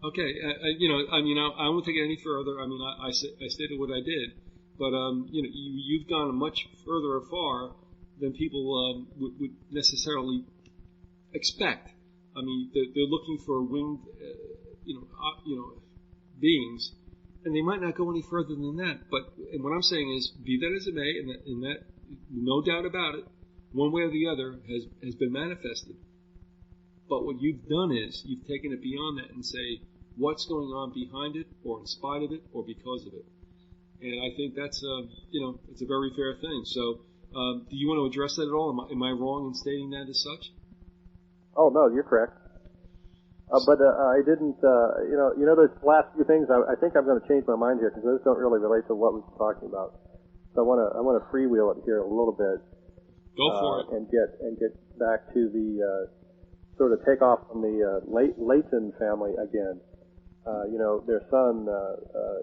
Okay, I won't take it any further. I stated what I did, but you've gone much further afar than people would necessarily expect. They're looking for winged, beings, and they might not go any further than that. And what I'm saying is, be that as it may, and that no doubt about it, one way or the other has been manifested. But what you've done is you've taken it beyond that and say what's going on behind it, or in spite of it, or because of it. And I think that's it's a very fair thing. So, do you want to address that at all? Am I wrong in stating that as such? Oh no, you're correct. But I didn't. Those last few things. I think I'm going to change my mind here, because those don't really relate to what we've been talking about. So I want to freewheel it here a little bit. Go for it. And get back to the sort of take off from the Leighton family again. Their son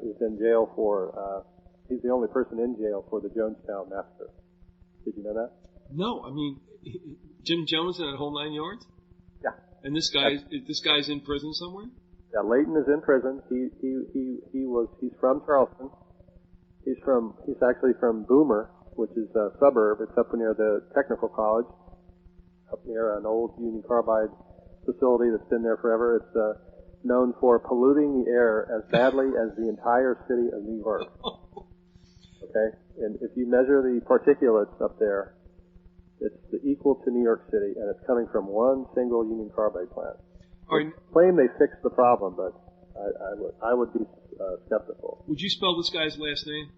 is in jail for. He's the only person in jail for the Jonestown massacre. Did you know that? No, Jim Jones and that whole 9 yards. Yeah. And this guy's in prison somewhere. Yeah, Leighton is in prison. He's from Charleston. He's actually from Boomer, which is a suburb. It's up near the Technical College, up near an old Union Carbide facility that's been there forever. It's known for polluting the air as badly as the entire city of New York. Okay? And if you measure the particulates up there, it's equal to New York City, and it's coming from one single Union Carbide plant. They claim they fixed the problem, but I would be skeptical. Would you spell this guy's last name?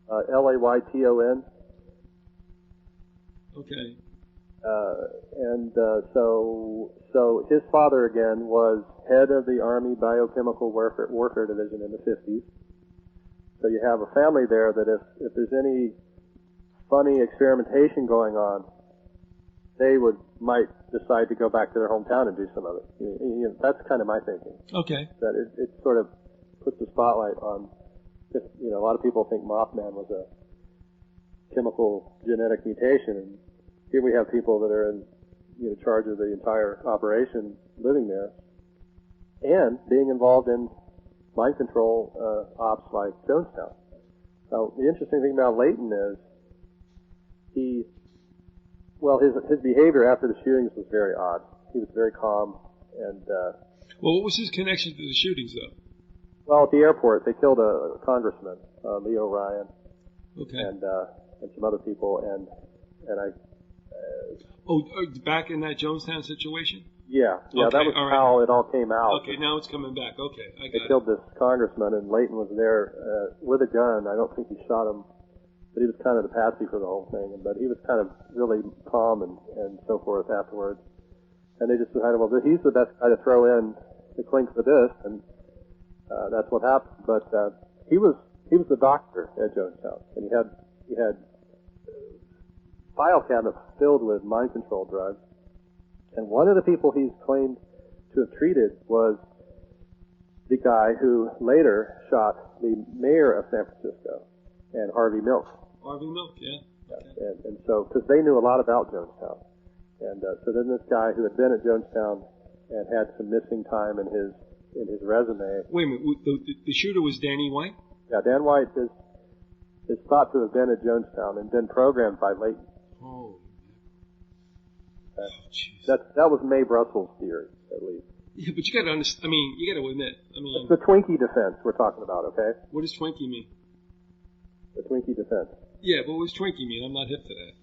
Layton. Okay. So his father again was head of the Army Biochemical Warfare Division in the 50s. So you have a family there that if there's any funny experimentation going on, they might decide to go back to their hometown and do some of it. That's kind of my thinking. Okay. That it sort of puts the spotlight on. A lot of people think Mothman was a chemical genetic mutation, and here we have people that are in charge of the entire operation living there and being involved in mind control ops like Jonestown. Now, the interesting thing about Leighton is his behavior after the shootings was very odd. He was very calm and. What was his connection to the shootings, though? Well, at the airport, they killed a congressman, Leo Ryan, okay, and some other people, and I. Back in that Jonestown situation? Yeah, okay, that was how it all came out. Okay, now it's coming back. Okay, I got it. They killed this congressman, and Leighton was there with a gun. I don't think he shot him, but he was kind of the patsy for the whole thing. But he was kind of really calm and so forth afterwards. And they just decided, well, he's the best guy to throw in the clink for this, and that's what happened. But he was the doctor at Jonestown, and he had file cabinet filled with mind control drugs. And one of the people he's claimed to have treated was the guy who later shot the mayor of San Francisco, and Harvey Milk. Harvey Milk, yeah. Okay. And so, because they knew a lot about Jonestown. And so then this guy who had been at Jonestown and had some missing time in his resume. Wait a minute, the shooter was Danny White? Yeah, Dan White is thought to have been at Jonestown and been programmed by Leighton. Oh. That was Mae Brussels' theory, at least. Yeah, but you gotta understand, you gotta admit, It's the Twinkie defense we're talking about, okay? What does Twinkie mean? The Twinkie defense. Yeah, but what does Twinkie mean? I'm not hip to that.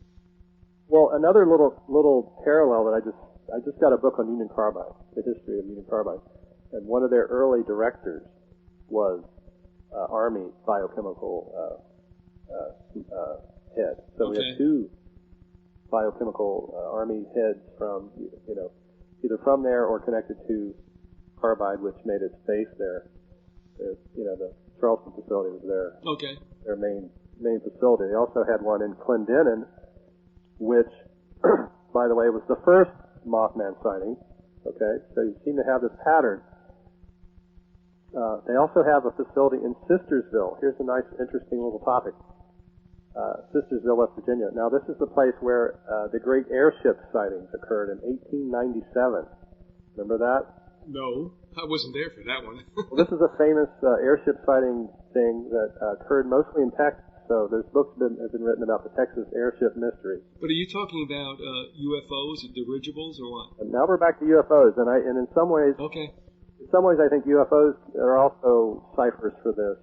Well, another little parallel that I just got a book on Union Carbide, the history of Union Carbide, and one of their early directors was Army biochemical head. So we have two biochemical Army heads from, either from there or connected to Carbide, which made its base there. The Charleston facility was their main facility. They also had one in Clendenin, which, by the way, was the first Mothman sighting. Okay, so you seem to have this pattern. They also have a facility in Sistersville. Here's a nice, interesting little topic. Sistersville, West Virginia. Now, this is the place where the great airship sightings occurred in 1897. Remember that? No, I wasn't there for that one. Well, this is a famous airship sighting thing that occurred mostly in Texas. So there's books that have been written about the Texas airship mystery. But are you talking about UFOs, dirigibles, or what? And now we're back to UFOs, and in some ways, I think UFOs are also ciphers for this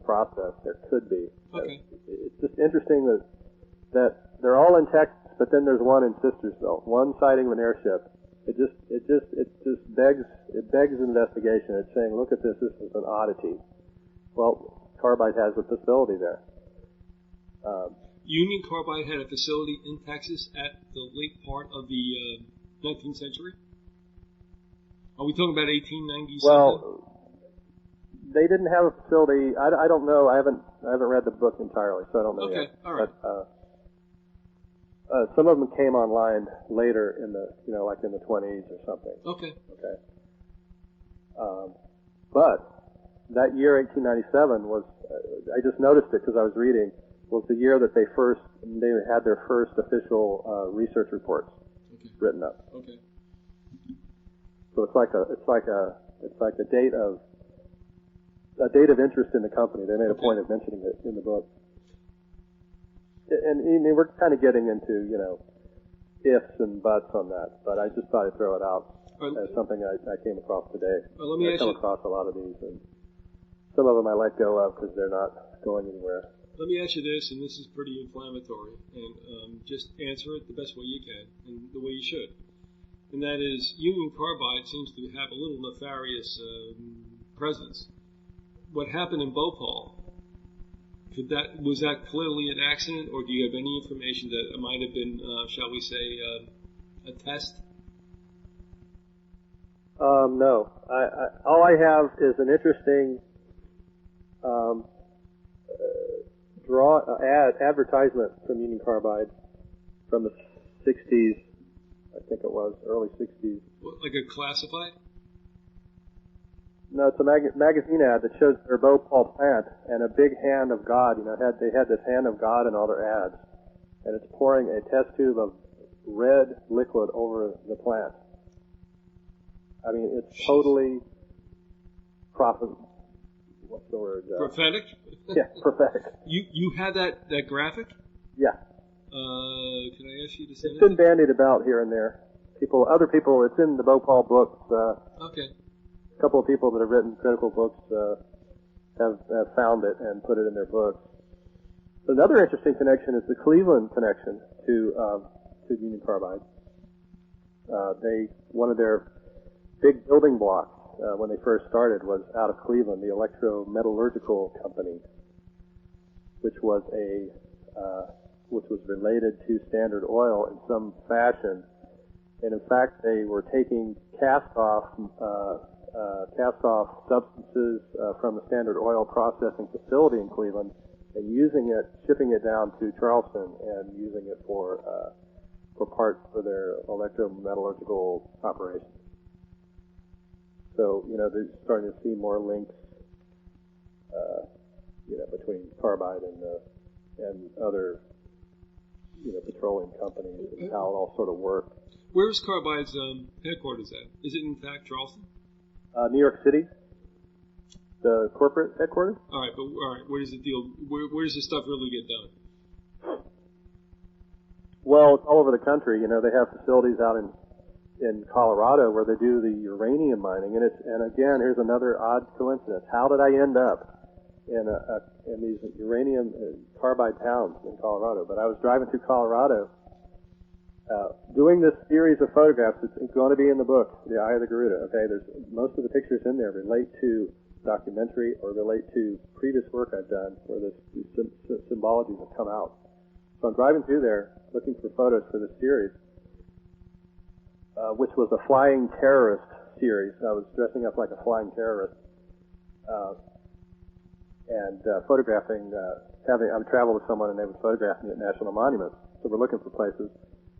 process. There could be. Okay. It's just interesting that they're all in Texas, but then there's one in Sistersville, one sighting of an airship. It just begs investigation. It's saying, look at this. This is an oddity. Well, Carbide has a facility there. Union Carbide had a facility in Texas at the late part of the 19th century? Are we talking about 1897? Well, they didn't have a facility. I don't know. I haven't read the book entirely, so I don't know yet. Okay, all right. But some of them came online later in the, like in the 20s or something. Okay. But that year, 1897, was, I just noticed it because I was reading, was the year that they had their first official research reports written up. Okay. So it's like a date of interest in the company. They made a point of mentioning it in the book. And we're kind of getting into, ifs and buts on that, but I just thought I'd throw it out as something I came across today. Well, let me I come across a lot of these, and some of them I let go of because they're not going anywhere. Let me ask you this, and this is pretty inflammatory, and just answer it the best way you can, and the way you should. And that is, Union Carbide seems to have a little nefarious presence. What happened in Bhopal, was that clearly an accident, or do you have any information that it might have been, shall we say, a test? No. All I have is an interesting advertisement from Union Carbide from the 60s, I think it was, early 60s. What, like a classified? No, it's a magazine ad that shows their Bhopal plant and a big hand of God. They had this hand of God in all their ads, and it's pouring a test tube of red liquid over the plant. I mean, it's totally what's the word? Prophetic? Yeah, prophetic. You had that graphic? Yeah. Can I ask you to send it? It's been bandied about here and there. Other people, it's in the Bhopal books. Okay. A couple of people that have written critical books have found it and put it in their books. Another interesting connection is the Cleveland connection to Union Carbide. One of their big building blocks when they first started was out of Cleveland, the Electrometallurgical Company, which was related to Standard Oil in some fashion. And in fact, they were taking cast-off substances from the Standard Oil processing facility in Cleveland and using it, shipping it down to Charleston, and using it for parts for their electrometallurgical operations. So, they're starting to see more links, between carbide and other, petroleum companies and how it all sort of works. Where's Carbide's headquarters at? Is it in fact Charleston? New York City, the corporate headquarters. All right, where does the deal? Where does this stuff really get done? Well, it's all over the country. They have facilities out in Colorado where they do the uranium mining, and again, here's another odd coincidence. How did I end up in these uranium carbide towns in Colorado? But I was driving through Colorado, doing this series of photographs. It's going to be in the book, The Eye of the Garuda. Okay, there's most of the pictures in there relate to documentary or relate to previous work I've done where these symbologies have come out. So I'm driving through there looking for photos for this series, which was a flying terrorist series. I was dressing up like a flying terrorist and photographing. I would travel with someone and they would photograph me at national monuments. So we're looking for places,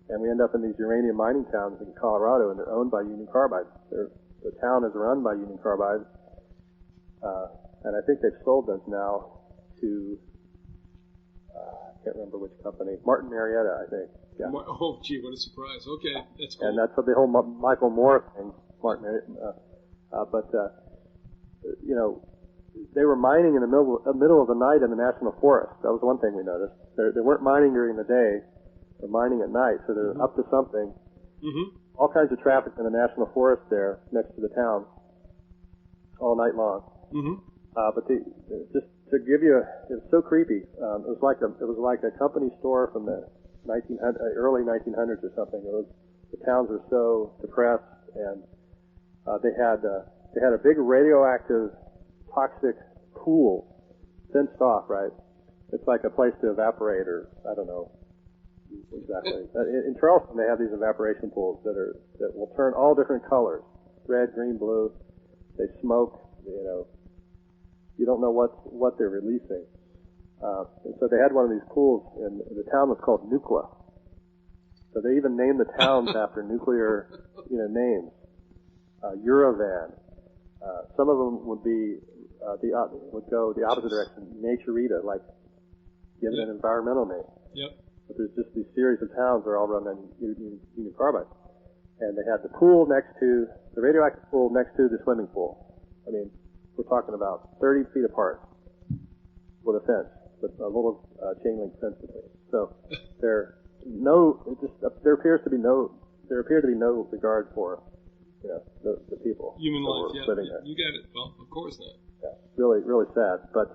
and we end up in these uranium mining towns in Colorado, and they're owned by Union Carbide. The town is run by Union Carbide, and I think they've sold them now to, I can't remember which company, Martin Marietta, I think. Yeah. Oh, gee, what a surprise. Okay, that's cool. And that's what the whole Michael Moore thing, Martin Marietta. They were mining in the middle of the night in the national forest. That was one thing we noticed. They weren't mining during the day. They're mining at night, so they're up to something. Mm-hmm. All kinds of traffic in the national forest there next to the town all night long. Mm-hmm. But just to give you, it was so creepy. It was like a company store from the early 1900s or something. The towns were so depressed, and they had a big radioactive toxic pool fenced off, right? It's like a place to evaporate, or I don't know exactly. In Charleston, they have these evaporation pools that will turn all different colors: red, green, blue. They smoke. You don't know what they're releasing. And so they had one of these pools, and the town was called Nuclear. So they even named the towns after nuclear, names. Uravan. Some of them would be would go the opposite direction. Naturita, like give it an environmental name. Yep. But there's just these series of towns that are all run on Union Carbide, and they had the pool the radioactive pool next to the swimming pool. I mean, we're talking about 30 feet apart with a fence, with a little chain link fence between. So there appears to be no regard for the people. Human life, yeah. Living there. You get it. Well, of course not. Yeah, really, really sad. But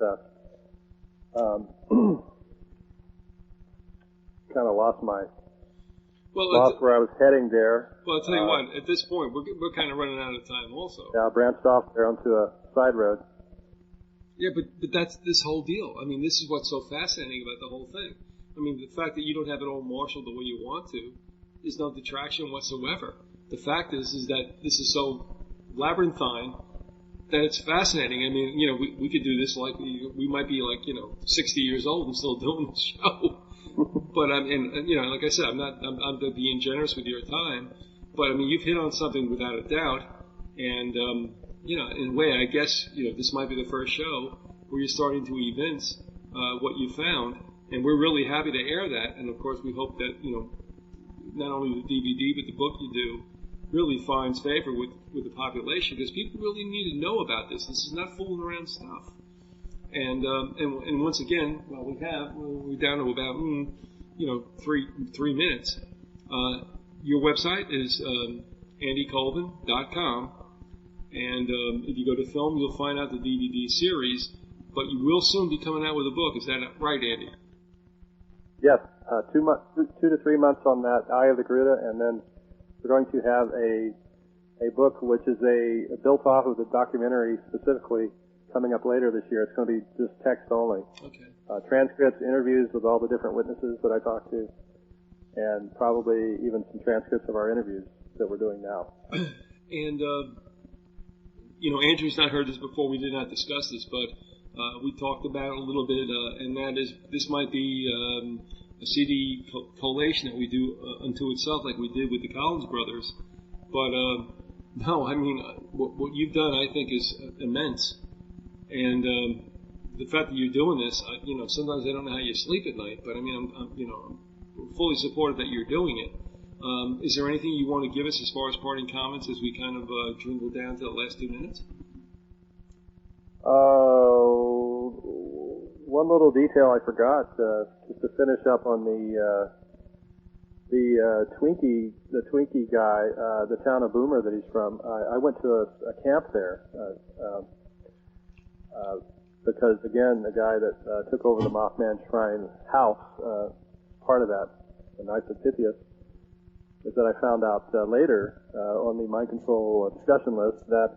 kind of lost where I was heading there. Well, I'll tell you what. At this point, we're kind of running out of time, also. Yeah, I branched off there onto a side road. Yeah, but that's this whole deal. I mean, this is what's so fascinating about the whole thing. I mean, the fact that you don't have it all marshaled the way you want to is no detraction whatsoever. The fact is that this is so labyrinthine that it's fascinating. I mean, we could do this like we might be like 60 years old and still doing the show. But like I said, I'm being generous with your time. But I mean, you've hit on something without a doubt, and in a way, I guess this might be the first show where you're starting to evince what you found, and we're really happy to air that. And of course, we hope that not only the DVD but the book you do really finds favor with the population, because people really need to know about this. This is not fooling around stuff. And once again, we're down to about 3 minutes. Your website is andycolvin.com, and if you go to film, you'll find out the DVD series. But you will soon be coming out with a book. Is that right, Andy? Yes, 2 to 3 months on that Eye of the Garuda, and then we're going to have a book which is built off of the documentary specifically coming up later this year. It's going to be just text only. Okay. Transcripts, interviews with all the different witnesses that I talked to, and probably even some transcripts of our interviews that we're doing now. And Andrew's not heard this before. We did not discuss this, but We talked about it a little bit, and that is this might be a CD collation that we do unto itself, like we did with the Collins brothers. But no, I mean, what you've done, I think, is immense. And the fact that you're doing this, sometimes I don't know how you sleep at night, but I mean, I'm fully supportive that you're doing it. Is there anything you want to give us as far as parting comments as we kind of dwindle down to the last 2 minutes? One little detail I forgot, just to finish up on the Twinkie guy, the town of Boomer that he's from. I went to a camp there, because again, the guy that took over the Mothman Shrine house, part of that, the Knights of Pythias, is that I found out later on the mind control discussion list that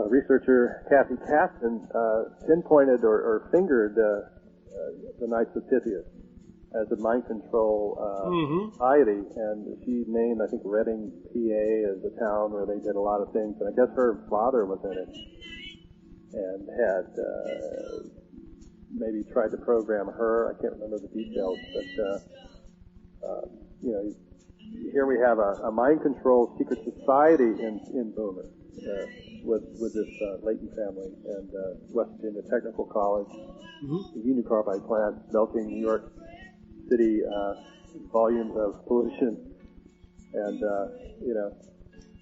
researcher Kathy Kasten pinpointed or fingered the Knights of Pythias as a mind control society, and she named, I think, Reading, PA as a town where they did a lot of things, and I guess her father was in it and had maybe tried to program her. I can't remember the details, but here we have a mind control secret society in Boomer with this Leighton family and West Virginia Technical College, the Union Carbide plant, melting New York City volumes of pollution, and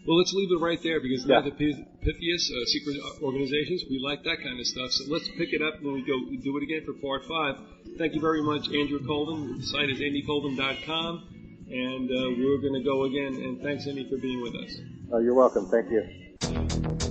Well, let's leave it right there, because now the Pythias, secret organizations, we like that kind of stuff. So let's pick it up when we do it again for part 5. Thank you very much, Andrew Colvin. The site is andycolvin.com, and we're going to go again. And thanks, Andy, for being with us. You're welcome. Thank you.